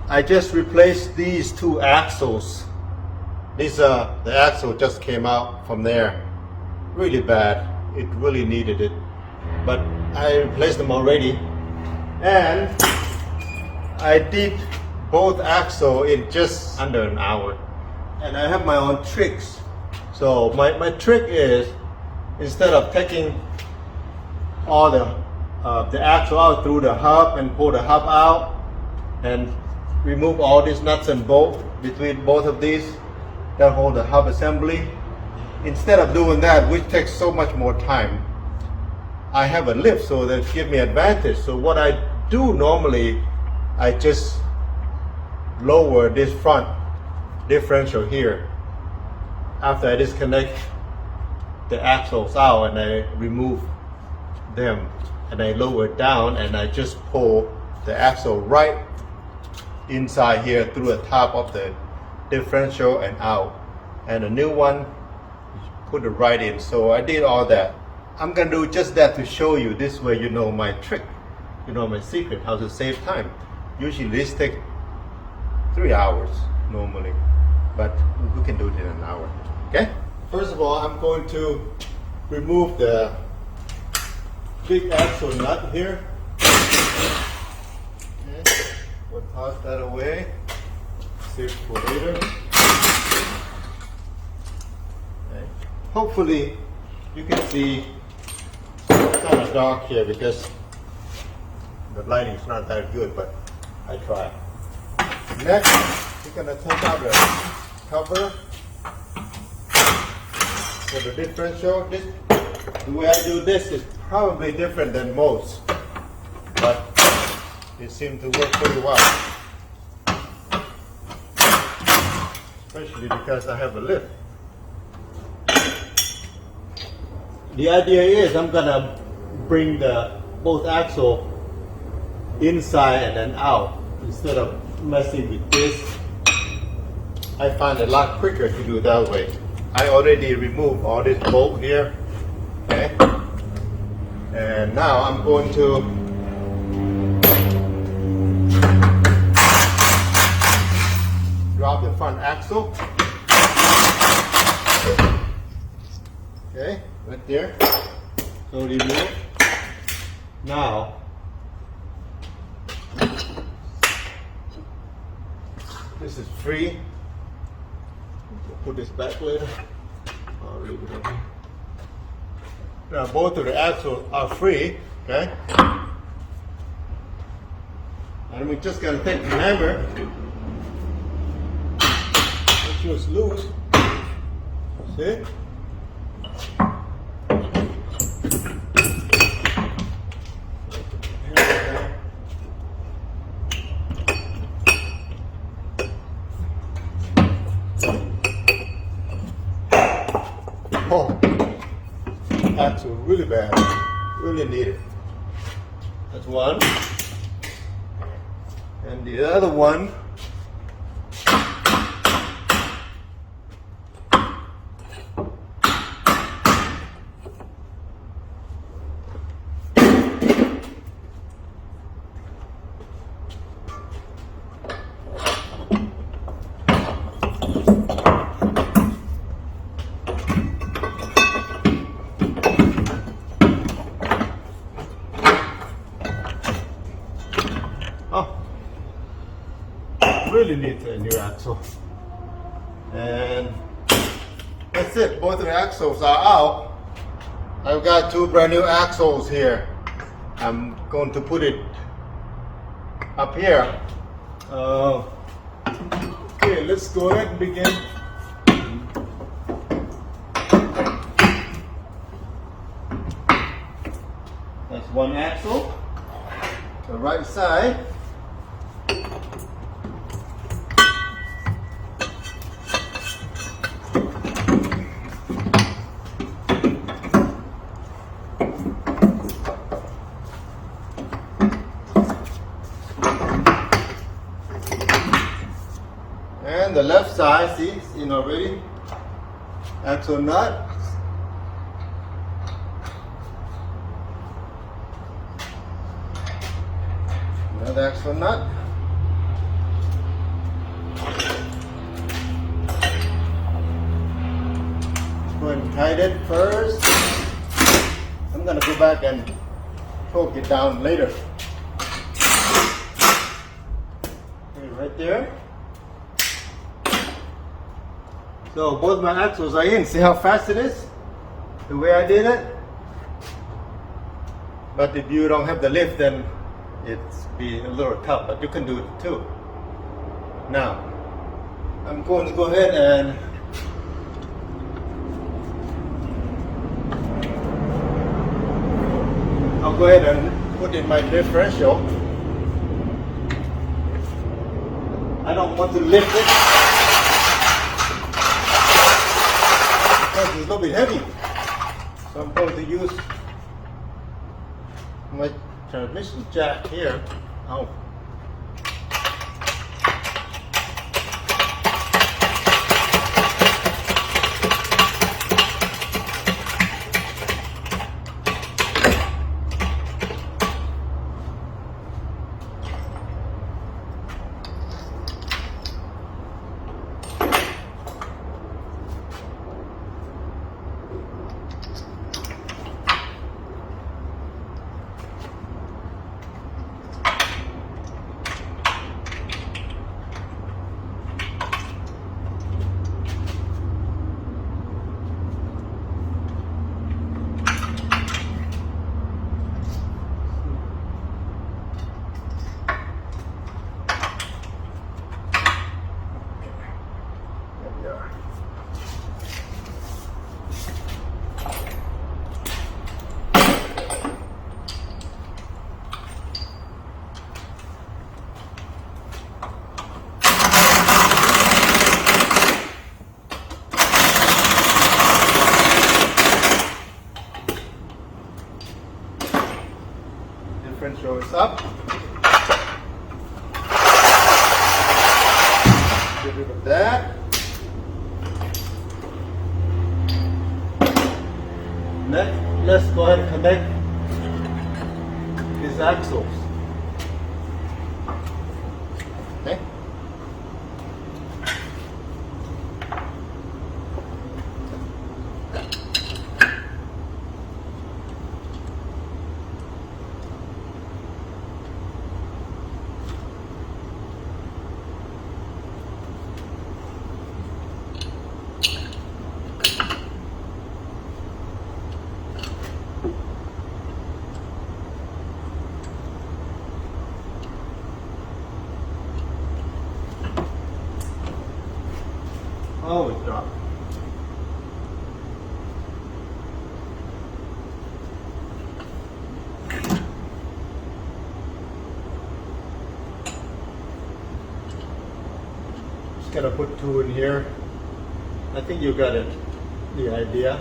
I just replaced these two axles. The axle just came out from there. Really bad. It really needed it. But I replaced them already. And I did both axles in just under an hour. And I have my own tricks. So my trick is, instead of taking all the axle out through the hub and pull the hub out and remove all these nuts and bolts between both of these that hold the hub assembly, instead of doing that, which takes so much more time, I have a lift, so that gives me advantage. So what I do normally, I just lower this front differential here after I disconnect the axles out, and I remove them and I lower it down, and I just pull the axle right inside here through the top of the differential and out, and a new one put it right in. So I did all that. I'm gonna do just that to show you. This way you know my trick, you know my secret, how to save time. Usually this takes 3 hours normally, but we can do it in an hour. Okay, first of all, I'm going to remove the big axle nut here. Okay. We'll toss that away, save for later. Okay. Hopefully you can see, it's kind of dark here because the lighting is not that good, but I try. Next, we're going to take out the cover for the differential. The way I do this is probably different than most, but it seems to work pretty well, especially because I have a lift. The idea is I'm gonna bring both axle inside and then out instead of messing with this. I find it a lot quicker to do it that way. I already removed all this bolt here. Okay, and now I'm going to drop the front axle. Okay, right there. So remove. Now this is free. Put this back later. I'll leave it up. Now both of the axles are free, okay? And we're just gonna take the hammer, make sure it's loose. See? Oh. Axle really bad, really need it. That's one. And the other one, really needs a new axle. And that's it. Both of the axles are out. I've got two brand new axles here. I'm going to put it up here. Okay, let's go ahead and begin. That's one axle. The right side. And the left side, see, it's in already. Axle nut. Another axle nut. tied it first. I'm gonna go back and torque it down later. Okay, right there. So both my axles are in. See how fast it is? The way I did it. But if you don't have the lift, then it's be a little tough, but you can do it too. Now, I'm going to go ahead and I'll go ahead and put in my differential. I don't want to lift it because it's a little bit heavy. So I'm going to use my transmission jack here. Oh. Differential is up. Get rid of that. Next, let's go ahead and connect these axles. Okay. Oh, it dropped. Just gonna put two in here. I think you got it, the idea.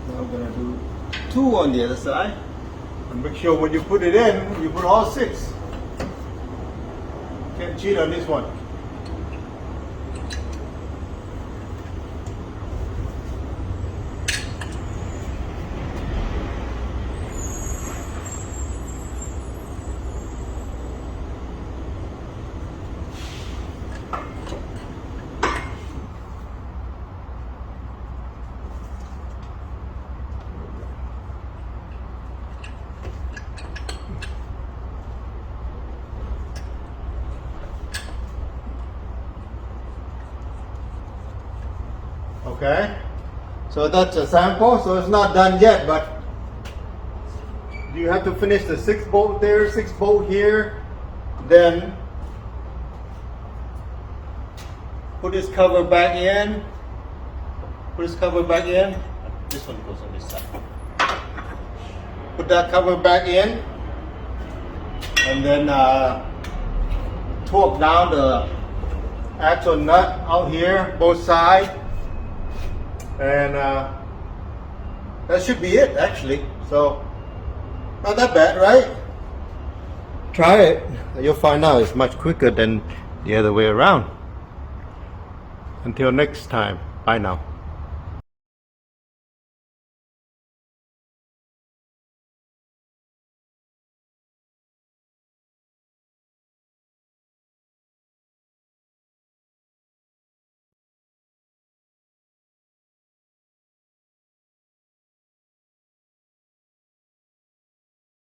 Now I'm gonna do two on the other side. And make sure when you put it in, you put all six. Can't cheat on this one. Okay, so that's a sample, so it's not done yet, but you have to finish the 6 bolt there, 6 bolt here, then put this cover back in, this one goes on this side. Put that cover back in, and then torque down the axle nut out here, both sides. And that should be it, actually. So, not that bad, right? Try it. You'll find out it's much quicker than the other way around. Until next time, bye now.